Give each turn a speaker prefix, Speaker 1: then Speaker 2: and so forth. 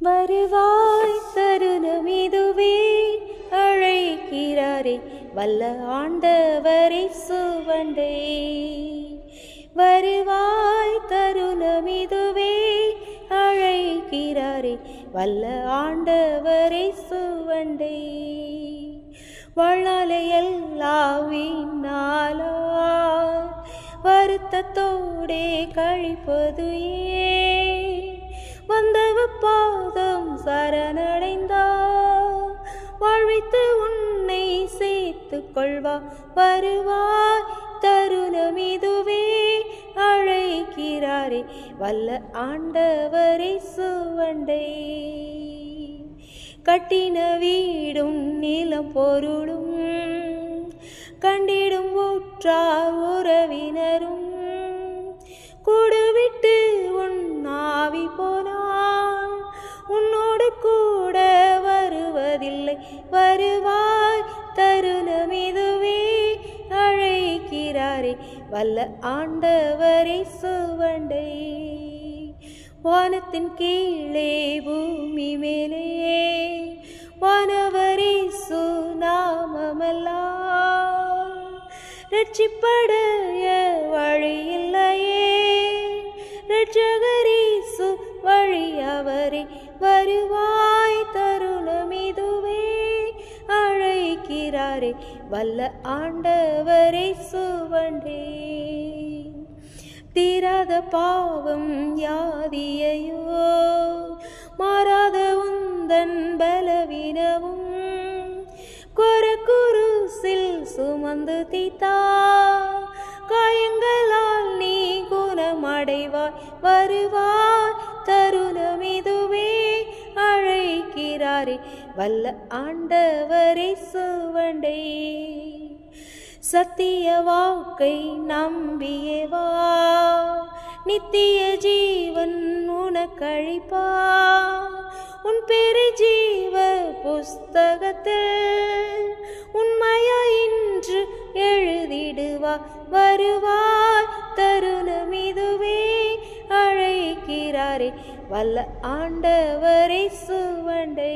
Speaker 1: வருவாய் தருணமிதுவே அழைக்கிறாரே வல்ல ஆண்டவரை சுவண்டே. வருவாய் தருணமிதுவே அழைக்கிறாரே வல்ல ஆண்டவரை சுவண்டே. வாழ்நாளை எல்லாவினாலா வருத்தத்தோடே கழிப்பது வந்தவ பாதம் சரணடைந்தார் வாழ்வித்து உன்னை சேர்த்து கொள்வா. வருவாய் தருணமிதுவே அழைக்கிறாரே வல்ல ஆண்டவரை சுவண்டை. கட்டின வீடும் நிலம் பொருளும் கண்டிடும் ஊற்றார் உறவினரும் கூடுவிட்டு உன்னாவி போனால் உன்னோடு கூட வருவதில்லை. வருவாய் தருணமிதுவே அழைக்கிறாரே வல்ல ஆண்டவரை சுவண்டை. வானத்தின் கீழே பூமி மேலே வானவரேசு நாமமல்லாம் ரட்சிப்படைய வழியில்லையே. ரட்சகரேசு வழி அவரே. வருவாய் தருணமிதுவே அழைக்கிறாரே வல்ல ஆண்டவரை சுவண்டே. தீராத பாவம் யாதியையோ மாறாத உந்தன் பலவீனமும் குருசில் சுமந்து தீத்தா காயங்களால் நீ குணமடைவாய். வருவாய் தருணமிதுவே அழைக்கிறாரே வல்ல ஆண்டவரை சுவண்டை. சத்திய வாக்கை நம்பியவா நித்திய ஜீவன் உனக்கழிப்பா. உன் பேரை ஜீவ புஸ்தகத்தில் உண்மையா இன்று எழுதிடுவா. வருவாய் தருணமிதுவே அழைக்கிறாரே வல்ல ஆண்டவரை சுவண்டை.